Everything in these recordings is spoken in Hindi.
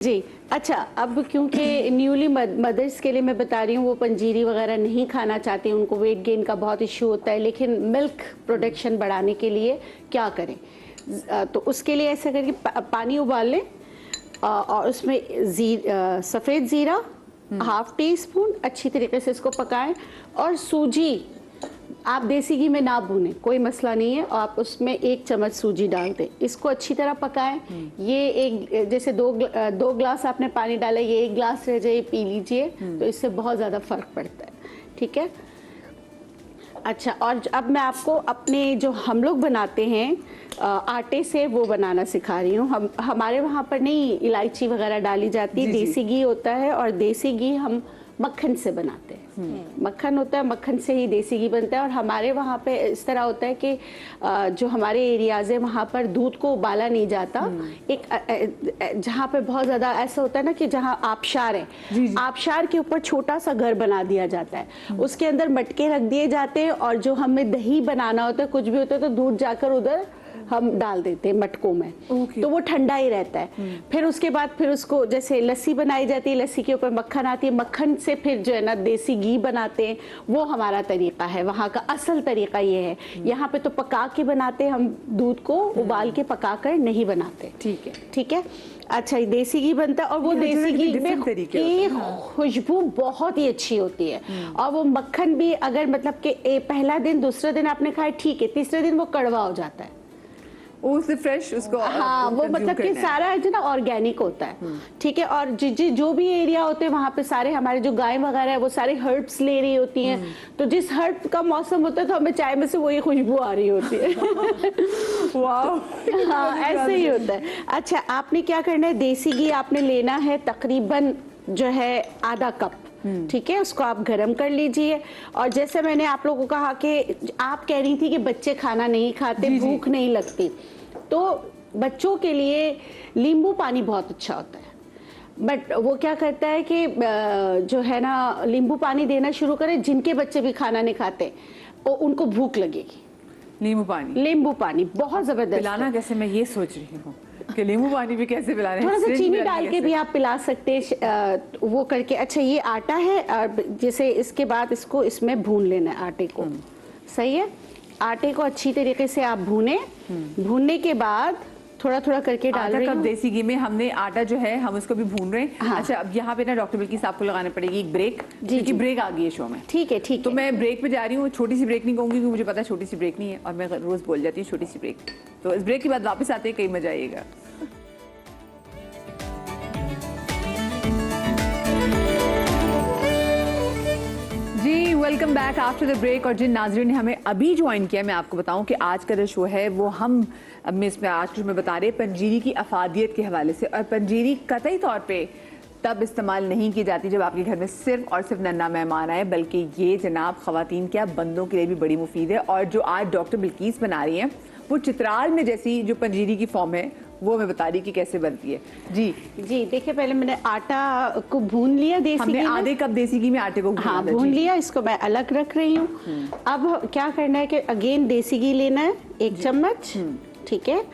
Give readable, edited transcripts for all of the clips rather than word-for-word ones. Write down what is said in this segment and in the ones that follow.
जी। अच्छा, अब क्योंकि न्यूली मदर्स के लिए मैं बता रही हूँ, वो पंजीरी वगैरह नहीं खाना चाहती, उनको वेट गेन का बहुत इश्यू होता है, लेकिन मिल्क प्रोडक्शन बढ़ाने के लिए क्या करें? तो उसके लिए ऐसा करके पानी उबाल लें और उसमें सफ़ेद ज़ीरा हाफ टी स्पून अच्छी तरीके से इसको पकाएं, और सूजी आप देसी घी में ना भूनें, कोई मसला नहीं है, आप उसमें 1 चम्मच सूजी डाल दें, इसको अच्छी तरह पकाएं। ये एक जैसे दो ग्लास आपने पानी डाला, ये 1 ग्लास रह जाए, पी लीजिए, तो इससे बहुत ज़्यादा फ़र्क पड़ता है। ठीक है। अच्छा, और अब मैं आपको अपने जो हम लोग बनाते हैं आटे से, वो बनाना सिखा रही हूँ। हमारे वहाँ पर नहीं इलायची वगैरह डाली जाती, देसी घी होता है, और देसी घी हम मक्खन से बनाते हैं। मक्खन होता है, मक्खन से ही देसी घी बनता है। और हमारे वहाँ पे इस तरह होता है कि जो हमारे एरियाज है वहाँ पर दूध को उबाला नहीं जाता। एक जहाँ पे बहुत ज़्यादा ऐसा होता है ना कि जहाँ आबशार है, आबशार के ऊपर छोटा सा घर बना दिया जाता है, उसके अंदर मटके रख दिए जाते हैं, और जो हमें दही बनाना होता है, कुछ भी होता है, तो दूध जाकर उधर हम डाल देते हैं मटकों में। तो वो ठंडा ही रहता है। फिर उसके बाद फिर उसको जैसे लस्सी बनाई जाती है, लस्सी के ऊपर मक्खन आती है, मक्खन से फिर जो है ना देसी घी बनाते हैं। वो हमारा तरीका है, वहाँ का असल तरीका ये है। यहाँ पे तो पका के बनाते हैं हम, दूध को उबाल के पका कर नहीं बनाते। ठीक है, ठीक है। अच्छा, ये देसी घी बनता है, और वो देसी घी में की खुशबू बहुत ही अच्छी होती है। और वो मक्खन भी अगर मतलब कि पहला दिन दूसरा दिन आपने खाया ठीक है, तीसरे दिन वो कड़वा हो जाता है, उससे फ्रेश उसको। हाँ, वो मतलब कि सारा जो ना ऑर्गेनिक होता है। ठीक है। और जो भी एरिया होते हैं वहाँ पे सारे हमारे जो गाय वगैरह है वो सारे हर्ब्स ले रही होती हैं, तो जिस हर्ब का मौसम होता है तो हमें चाय में से वही खुशबू आ रही होती है। वाह, हाँ, ऐसे ही होता है। अच्छा, आपने क्या करना है, देसी घी आपने लेना है तकरीबन जो है आधा कप। ठीक है, उसको आप गरम कर लीजिए। और जैसे मैंने आप लोगों को कहा कि आप कह रही थी कि बच्चे खाना नहीं खाते, भूख नहीं लगती, तो बच्चों के लिए नींबू पानी बहुत अच्छा होता है। बट वो क्या करता है कि जो है ना, नींबू पानी देना शुरू करें जिनके बच्चे भी खाना नहीं खाते, और उनको भूख लगेगी। नींबू पानी बहुत जबरदस्त पिलाना कैसे, मैं ये सोच रही हूँ कि नींबू पानी भी कैसे पिलाना है। थोड़ा सा चीनी डाल के भी आप पिला सकते हैं, वो करके। अच्छा, ये आटा है, और जैसे इसके बाद इसको इसमें भून लेना है आटे को। सही है। आटे को अच्छी तरीके से आप भूनने के बाद थोड़ा थोड़ा करके डाल रही हूं। कप देसी घी में हमने आटा जो है हम उसको भी भून रहे हैं। हाँ। अच्छा, अब यहाँ पे ना डॉक्टर बिल्किस आपको लगाना पड़ेगी एक ब्रेक, क्योंकि ब्रेक आ गई है शो में। ठीक है, ठीक तो है। मैं ब्रेक पे जा रही हूँ, छोटी सी ब्रेक नहीं कहूँगी क्योंकि मुझे पता है छोटी सी ब्रेक नहीं है, और मैं रोज बोल जाती हूँ छोटी सी ब्रेक। तो इस ब्रेक के बाद वापस आते हैं, कहीं मजा आएगा। जी, welcome back after the break. और जिन नाज़रीन ने हमें अभी ज्वाइन किया, मैं आपको बताऊं कि आज का जो शो है वो हम इसमें आज कुछ में बता रहे हैं पंजीरी की अफादियत के हवाले से। और पंजीरी कतई तौर पे तब इस्तेमाल नहीं की जाती जब आपके घर में सिर्फ और सिर्फ नन्ना मेहमान आए, बल्कि ये जनाब ख़वातीन क्या बंदों के लिए भी बड़ी मुफीद है। और जो आज डॉक्टर बिल्किस बना रही हैं वो चित्राल में जैसी जो पंजीरी की फॉर्म है वो मैं बता रही कि कैसे बनती है। जी जी, देखिए, पहले मैंने आटा को भून लिया, देसी घी आधे कप देसी घी में आटे को भून लिया, इसको मैं अलग रख रही हूँ। अब क्या करना है कि अगेन देसी घी लेना है 1 चम्मच। ठीक है।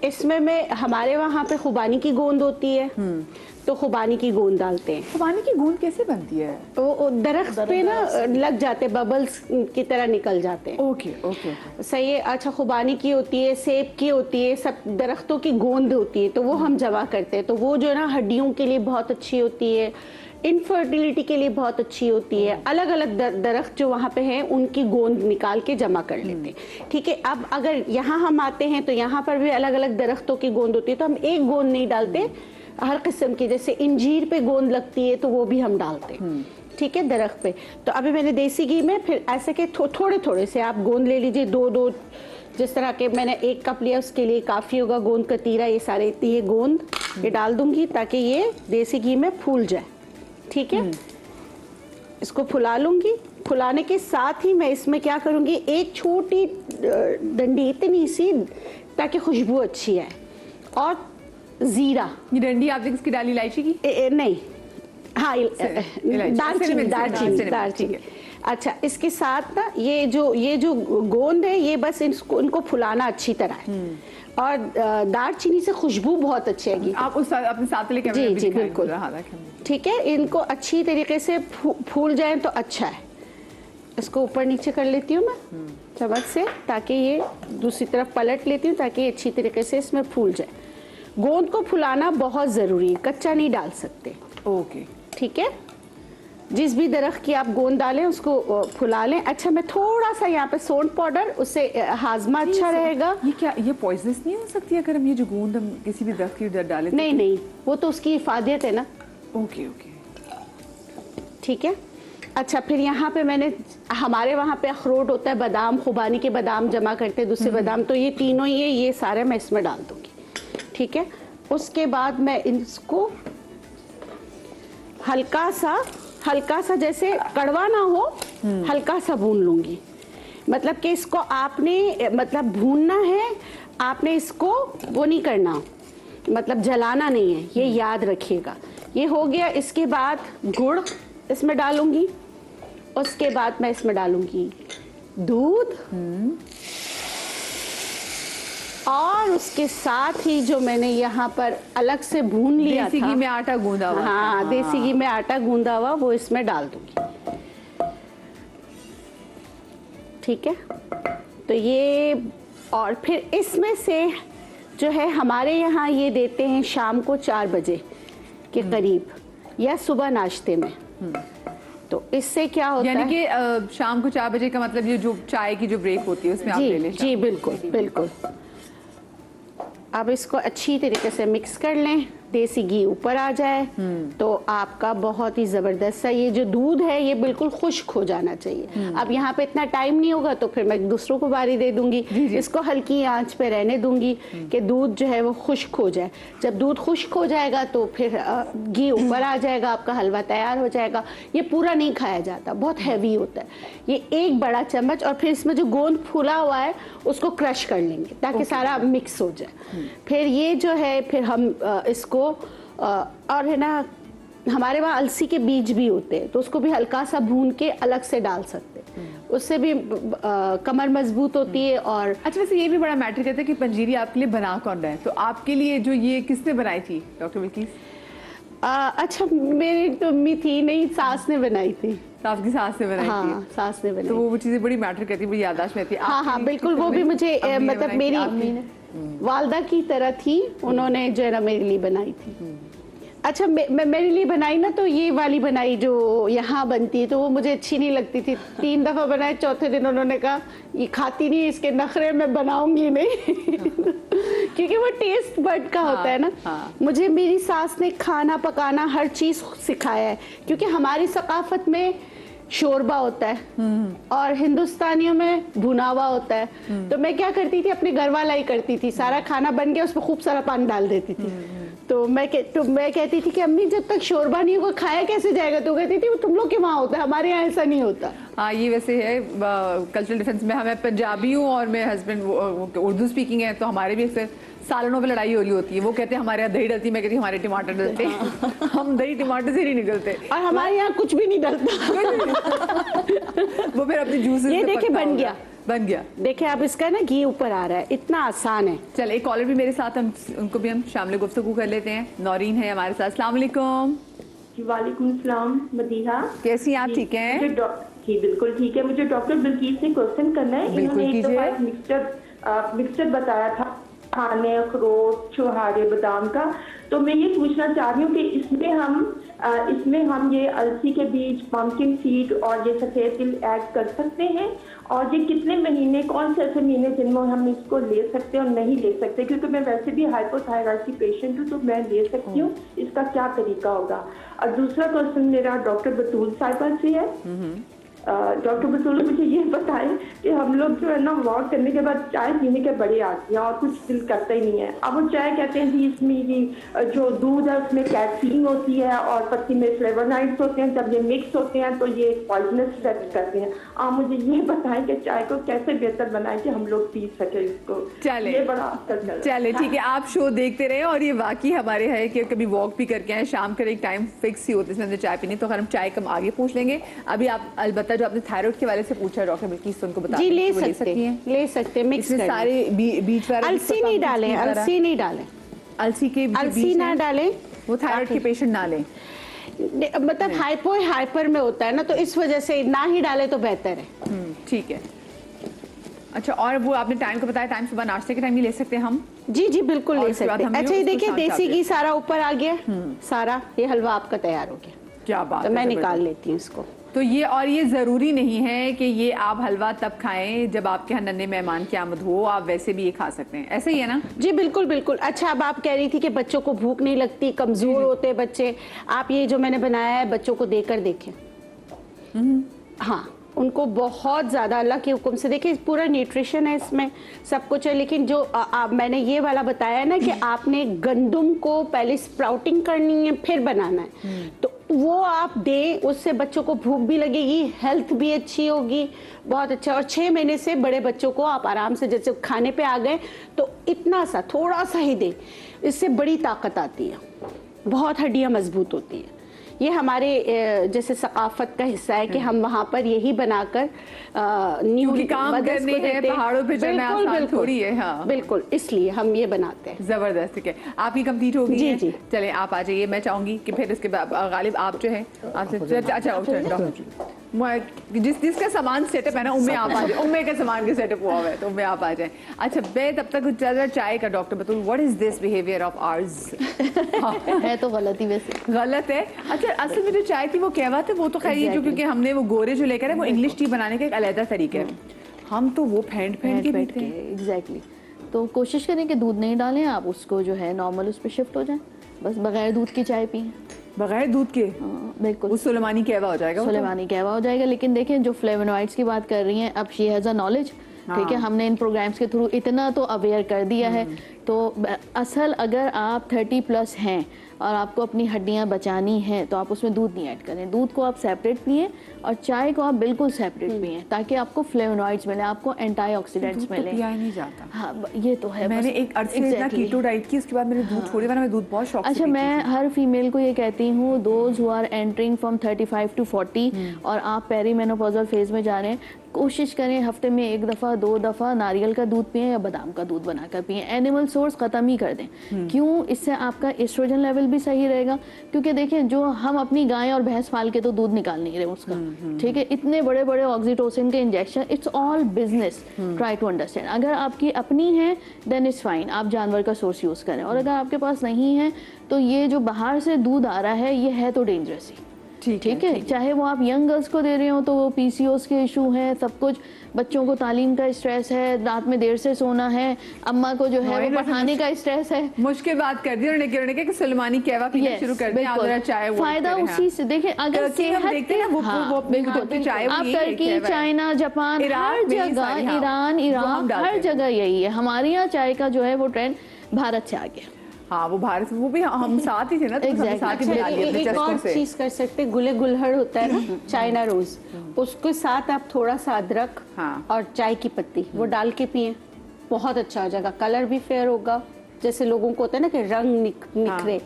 इसमें मैं हमारे वहाँ पे खुबानी की गोंद होती है, तो खुबानी की गोंद डालते हैं। खुबानी की गोंद कैसे बनती है? वो दरख्त पे ना लग जाते, बबल्स की तरह निकल जाते हैं। ओके ओके, सही है। अच्छा, खुबानी की होती है, सेब की होती है, सब दरख्तों की गोंद होती है, तो वो हम जमा करते हैं। तो वो जो है ना हड्डियों के लिए बहुत अच्छी होती है, इनफर्टिलिटी के लिए बहुत अच्छी होती है। अलग अलग दरख्त जो वहाँ पे हैं उनकी गोंद निकाल के जमा कर लेते हैं। ठीक है। अब अगर यहाँ हम आते हैं तो यहाँ पर भी अलग अलग दरख्तों की गोंद होती है, तो हम एक गोंद नहीं डालते, हर किस्म की, जैसे इंजीर पे गोंद लगती है तो वो भी हम डालते हैं। ठीक है, दरख्त पे। तो अभी मैंने देसी घी में फिर ऐसे के थोड़े थोड़े से आप गोंद ले लीजिए, 2-2 जिस तरह के मैंने 1 कप लिया उसके लिए काफ़ी होगा। गोंद कतीरा, ये सारे ये गोंद ये डाल दूंगी ताकि ये देसी घी में फूल जाए। ठीक है। इसको फुला लूंगी। फुलाने के साथ ही मैं इसमें क्या करूंगी, एक छोटी डंडी इतनी सी, ताकि खुशबू अच्छी आए, और जीरा। ये डंडी आपने किसकी डाली, इलायची की? नहीं, हाँ, दालचीनी। अच्छा, इसके साथ ना ये जो गोंद है, ये बस इनको फुलाना अच्छी तरह है। और दालचीनी से खुशबू बहुत अच्छी आएगी। आप उस अपने साथ लेके जी जी बिल्कुल। ठीक है, इनको अच्छी तरीके से फूल जाए तो अच्छा है। इसको ऊपर नीचे कर लेती हूँ मैं चम्मच से, ताकि ये दूसरी तरफ पलट लेती हूँ ताकि अच्छी तरीके से इसमें फूल जाए। गोंद को फुलाना बहुत ज़रूरी है, कच्चा नहीं डाल सकते। ओके ठीक है, जिस भी दरख्त की आप गोंद डालें उसको फुला लें। अच्छा, मैं थोड़ा सा यहाँ पे सोंठ पाउडर, उससे हाजमा अच्छा रहेगा। ये क्या, ये पॉइजनस नहीं हो सकती अगर हम ये जो गोंद हम किसी भी दरख्त की डालें? नहीं नहीं, वो तो उसकी इफादियत है ना। ओके ओके ठीक है। अच्छा, फिर यहाँ पे मैंने, हमारे वहाँ पे अखरोट होता है, बादाम, खुबानी के बादाम जमा करते हैं, दूसरे बादाम, तो ये तीनों ही है, ये सारे मैं इसमें डाल दूँगी। ठीक है, उसके बाद मैं इसको हल्का सा जैसे कड़वा ना हो, हल्का सा भून लूँगी। मतलब कि इसको आपने मतलब भूनना है, आपने इसको वो नहीं करना, मतलब जलाना नहीं है, ये याद रखिएगा। ये हो गया। इसके बाद गुड़ इसमें डालूंगी, उसके बाद मैं इसमें डालूंगी दूध, और उसके साथ ही जो मैंने यहाँ पर अलग से भून लिया देसी था, घी में आटा गूंदा हुआ। हाँ, देसी घी में आटा गूंदा हुआ, वो इसमें डाल दूंगी। ठीक है, तो ये, और फिर इसमें से जो है हमारे यहाँ ये देते हैं शाम को 4 बजे के करीब या सुबह नाश्ते में। तो इससे क्या होता है, यानी कि शाम को 4 बजे का मतलब ये जो चाय की जो ब्रेक होती है उसमें आप ले लें। जी बिल्कुल बिल्कुल। अब इसको अच्छी तरीके से मिक्स कर लें, देसी घी ऊपर आ जाए तो आपका बहुत ही ज़बरदस्त सा ये जो दूध है ये बिल्कुल खुश्क हो जाना चाहिए। अब यहाँ पे इतना टाइम नहीं होगा तो फिर मैं दूसरों को बारी दे दूंगी। इसको हल्की आंच पे रहने दूंगी कि दूध जो है वो खुश्क हो जाए। जब दूध खुश्क हो जाएगा तो फिर घी ऊपर आ जाएगा, आपका हलवा तैयार हो जाएगा। ये पूरा नहीं खाया जाता, बहुत हैवी होता है। ये 1 बड़ा चम्मच, और फिर इसमें जो गोंद फूला हुआ है उसको क्रश कर लेंगे ताकि सारा मिक्स हो जाए। फिर ये जो है, फिर हम इसको, और है ना, हमारे वहाँ अलसी के बीज भी होते हैं तो उसको भी हल्का सा भून के अलग से डाल सकते हैं, उससे भी कमर मजबूत होती है। और अच्छा, वैसे ये भी बड़ा मैटर करता है कि पंजीरी आपके लिए बना कौन रहा है, तो आपके लिए जो ये किसने बनाई थी डॉक्टर बिल्किस? अच्छा, मेरी तो अम्मी थी नहीं, सास ने बनाई थी। आपकी सास ने बनाई हाँ, थी? सास ने बनाई। तो वो चीजें बड़ी मैटर करती है, बड़ी याददाश्त में थी। हाँ हाँ बिल्कुल, वो भी मुझे मतलब मेरी वालदा की तरह थी, उन्होंने जो है ना मेरे लिए बनाई थी। अच्छा, मैं मेरे लिए बनाई ना, तो ये वाली बनाई जो यहाँ बनती है, तो वो मुझे अच्छी नहीं लगती थी। 3 दफ़ा बनाए, चौथे दिन उन्होंने कहा ये खाती नहीं, इसके नखरे मैं बनाऊंगी नहीं। क्योंकि वो टेस्ट बड का होता है ना। मुझे मेरी सास ने खाना पकाना हर चीज़ सिखाया है, क्योंकि हमारी सकाफत में शोरबा होता है और हिंदुस्तानियों में भुनावा होता है। तो मैं क्या करती थी, अपने घर वाला ही करती थी, सारा खाना बन गया उसमें खूब सारा पानी डाल देती थी। तो मैं कहती थी कि अम्मी जब तक शोरबा नहीं होगा खाया कैसे जाएगा? तो कहती थी वो तुम लोग के वहाँ होता है, हमारे यहाँ ऐसा नहीं होता। हाँ, ये वैसे है कल्चरल डिफरेंस में। हमें पंजाबी हूँ और मेरे हस्बैंड उर्दू स्पीकिंग है, तो हमारे भी अक्सर सालनों पे लड़ाई हो रही होती है। वो कहते हैं हमारे यहाँ दही डलती है, मैं कहती हूँ हमारे टमाटर डलते हैं। हम दही टमाटर से नहीं निकलते, और हमारे यहाँ कुछ भी नहीं डलता। वो फिर अपनी जूस। ये देखिए बन गया। देखिए आप, इसका ना घी ऊपर आ रहा है, इतना आसान है। चल, एक कॉलर भी मेरे साथ, हम उनको भी हम शामिल गुफ्तगू कर लेते हैं। नौरीन है हमारे साथ। अस्सलाम वालेकुम। वालेकुम सलाम मदीहा, कैसी हैं आप? ठीक हैं जी बिल्कुल ठीक है। मुझे डॉक्टर बिल्किस से क्वेश्चन करना है। इन्होंने एक दफा मिक्सचर बताया था खाने, अखरोट, छुहारे, बादाम का। तो मैं ये पूछना चाह रही हूँ कि इसमें हम ये अलसी के बीज, पम्पकिन सीड और ये सफेद तिल ऐड कर सकते हैं? और ये कितने महीने, कौन से ऐसे महीने जिनमें हम इसको ले सकते हैं और नहीं ले सकते? क्योंकि मैं वैसे भी हाइपोथायराइड की पेशेंट हूँ, तो मैं ले सकती हूँ, इसका क्या तरीका होगा? और दूसरा क्वेश्चन मेरा डॉक्टर बतूल साहिबा से है। डॉक्टर बतूल, मुझे ये बताएं कि हम लोग जो है ना वॉक करने के बाद चाय पीने के बड़े आती हैं और कुछ दिल करता ही नहीं है। अब वो चाय कहते हैं कि इसमें ये जो दूध है उसमें कैफीन होती है और पत्ती में फ्लेवोनाइड्स होते हैं, जब ये मिक्स होते हैं तो ये पॉइजनस इफेक्ट करते हैं। आप मुझे ये बताएं कि चाय को कैसे बेहतर बनाएं कि हम लोग पी सके इसको। चले, ये बड़ा चले ठीक है, आप शो देखते रहे। और ये वाकई हमारे है कि कभी वॉक भी करके आए, शाम का एक टाइम फिक्स ही होता है इसमें चाय पीने, तो अगर हम चाय कम आगे पूछ लेंगे। अभी आप अलबत्ता पत्ता जो आपने थायराइड के वाले से पूछा डॉक्टर बिल्किस उनको बता जी दें ले कि वो सकते हैं मिक्स इसमें सारे बीज वाले अलसी नहीं डालें, अलसी नहीं डालें, अलसी के जो अलसी बीज ना हैं, डालें। वो थायराइड के पेशेंट ना लें। मतलब हाइपर में होता है ना, तो इस वजह से ना ही डाले तो बेहतर है। ठीक है। अच्छा, और वो आपने टाइम को बताया, टाइम सुबह नाश्ते के टाइम ही ले सकते हैं हम? जी जी बिल्कुल और ले उसके बाद सकते हम हैं। अच्छा, ये उसको देखिए शाम देसी चावल। घी सारा ऊपर आ गया, सारा ये हलवा आपका तैयार हो गया। क्या बात तो है, मैं जबरदस्त। निकाल लेती हूँ इसको। तो ये ज़रूरी नहीं है कि ये आप हलवा तब खाएं जब आपके यहाँ नन्हे मेहमान की आमद हो, आप वैसे भी ये खा सकते हैं, ऐसे ही है ना? जी बिल्कुल बिल्कुल। अच्छा, अब आप कह रही थी कि बच्चों को भूख नहीं लगती, कमजोर होते हैं बच्चे, आप ये जो मैंने बनाया है बच्चों को देकर देखें। हाँ, उनको बहुत ज़्यादा अल्लाह के हुक्म से, देखिए पूरा न्यूट्रिशन है इसमें, सब कुछ है। लेकिन जो मैंने ये वाला बताया है ना कि आपने गंदुम को पहले स्प्राउटिंग करनी है फिर बनाना है, तो वो आप दें, उससे बच्चों को भूख भी लगेगी, हेल्थ भी अच्छी होगी, बहुत अच्छा। और 6 महीने से बड़े बच्चों को आप आराम से, जैसे खाने पे आ गए तो इतना सा थोड़ा सा ही दें, इससे बड़ी ताकत आती है, बहुत हड्डियाँ मजबूत होती है। ये हमारे जैसे सकाफत का हिस्सा है कि हम वहाँ पर यही बनाकर न्यू काम करने हैं, पहाड़ों पे चढ़ना आसान थोड़ी है। हाँ बिल्कुल, इसलिए हम ये बनाते हैं। जबरदस्त। ठीक है, आपकी कंप्लीट होगी? जी जी। चले आप आ जाइए, मैं चाहूंगी कि फिर इसके बाद गालिब आप जो है आपसे, अच्छा जिसका सामान सेटअप है ना, उम्मे आप आ जाए, उम्मे के सामान के सेटअप हुआ है तो उम्मे आप आ जाए। अच्छा, मैं तब तक ज़्यादा चाय का doctor Batool, what is this behaviour of hours? है तो गलत ही, वैसे गलत है। अच्छा, असल में जो चाय थी वो कहवत है, वो तो खैर ये जो, क्योंकि हमने वो गोरे जो लेकर है वो इंग्लिश टी बनाने का एक अलग तरीका है, हम तो वो फेंट के पीते हैं। एग्जैक्टली। तो कोशिश करें कि दूध नहीं डालें, आप उसको जो है नॉर्मल उस पर शिफ्ट हो जाएं, बस बगैर दूध की चाय पिए। बगैर दूध के? बिल्कुल, वो सुलेमानी कहवा हो जाएगा। सुलेमानी कहवा हो जाएगा। लेकिन देखें, जो फ्लेवोनॉइड्स की बात कर रही हैं, अब शी हैज़ अ नॉलेज, ठीक है, हमने इन प्रोग्राम्स के थ्रू इतना तो अवेयर कर दिया है। तो असल अगर आप 30+ हैं और आपको अपनी हड्डियां बचानी हैं तो आप उसमें दूध नहीं ऐड करें, दूध को आप सेपरेट पिएं और चाय को आप बिल्कुल सेपरेट पिएं, ताकि आपको फ्लेवोनॉइड्स मिले, आपको एंटीऑक्सीडेंट्स मिले। पिया ही नहीं जाता। हाँ, ये तो है। मैंने एक अरसे इतना कीटो डाइट की, उसके बाद मैंने दूध छोड़ी, वरना मैं दूध बहुत शौक से अच्छा, पीती मैं थी। हर फीमेल को ये कहती हूँ, those who are entering from 35 to 40 और आप पेरीमेनोपॉजल फेज में जा रहे हैं, कोशिश करें हफ्ते में 1 दफ़ा 2 दफ़ा नारियल का दूध पिएं या बादाम का दूध बनाकर पिएं। एनिमल सोर्स ख़त्म ही कर दें। क्यों? इससे आपका एस्ट्रोजन लेवल भी सही रहेगा, क्योंकि देखें, जो हम अपनी गाय और भैंस पाल के तो दूध निकाल नहीं रहे उसका, ठीक है, इतने बड़े बड़े ऑक्सीटोसिन के injection, it's all business. Try to understand. अगर आपकी अपनी है देन इट्स फाइन, आप जानवर का सोर्स यूज़ करें, और अगर आपके पास नहीं है तो ये जो बाहर से दूध आ रहा है ये है तो डेंजरस ही। ठीक है, चाहे वो आप यंग गर्ल्स को दे रहे हो तो वो PCOS के इशू हैं, सब कुछ, बच्चों को तालीम का स्ट्रेस है, रात में देर से सोना है, अम्मा को जो है वो पढ़ाने का स्ट्रेस है। मुश्किल बात कर दी उन्होंने कि सुलेमानी कहवा पीना शुरू कर दिया, आप चाय फायदा उसी से। देखिए, अगर सेहत देखते हैं वो बिल्कुल, आप टर्की, चाइना, जापान, हर जगह, ईरान, इराक, हर जगह यही है। हमारे यहाँ चाय का जो है वो ट्रेंड भारत से आ गया। हाँ, वो भारत, वो भी हम साथ ही थे ना, तो साथ ही मिला लिया। एक और चीज कर सकते, गुले गुलहड़ होता है ना, चाइना रोज, उसके साथ आप थोड़ा सा अदरक और चाय की पत्ती वो डाल के पिए, बहुत अच्छा हो जाएगा, कलर भी फेयर होगा, जैसे लोगों को होता है ना कि रंग निखरे,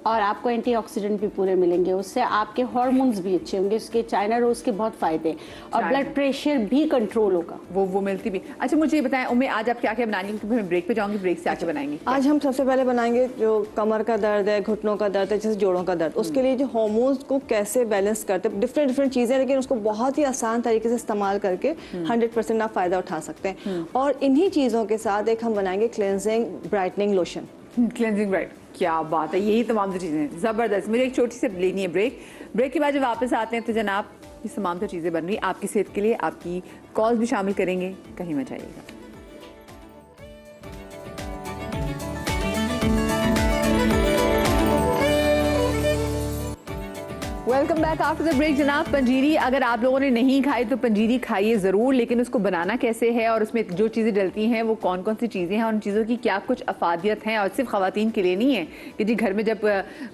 और आपको एंटीऑक्सीडेंट भी पूरे मिलेंगे, उससे आपके हार्मोन्स भी अच्छे होंगे। उसके चाइना रोज के बहुत फायदे, और ब्लड प्रेशर भी कंट्रोल होगा, वो मिलती भी। अच्छा, मुझे ये बताएं उम्मे, आज आप क्या क्या बनाएंगे, क्योंकि मैं ब्रेक पे जाऊंगी, ब्रेक से आके बनाएंगे। आज हम सबसे पहले बनाएंगे जो कमर का दर्द है, घुटनों का दर्द है, जैसे जोड़ों का दर्द, उसके लिए जो हार्मोन्स को कैसे बैलेंस करते हैं, डिफरेंट चीजें, लेकिन उसको बहुत ही आसान तरीके से इस्तेमाल करके 100% आप फायदा उठा सकते हैं। और इन्हीं चीजों के साथ एक हम बनाएंगे cleansing brightening lotion. Cleansing bright, क्या बात है, यही तमाम चीज़ें हैं, ज़बरदस्त। मुझे एक छोटी सी लेनी है ब्रेक के बाद जब वापस आते हैं तो जनाब ये तमाम तो चीज़ें बन रही, आपकी सेहत के लिए आपकी कॉल्स भी शामिल करेंगे, कहीं मत जाइएगा। Welcome back after the break. जनाब, पंजीरी अगर आप लोगों ने नहीं खाई तो पंजीरी खाइए ज़रूर, लेकिन उसको बनाना कैसे है और उसमें जो चीज़ें डलती हैं वो कौन कौन सी चीज़ें हैं, उन चीज़ों की क्या कुछ अफादियत हैं, और सिर्फ ख़वातीन के लिए नहीं है कि जी घर में जब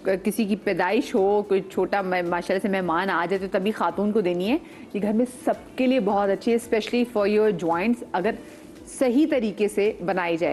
किसी की पैदाइश हो, कोई छोटा माशाल्लाह से मेहमान आ जाए तो तभी खातून को देनी है। ये घर में सबके लिए बहुत अच्छी है, स्पेशली फॉर योर जॉइंट्स, अगर सही तरीके से बनाई जाए।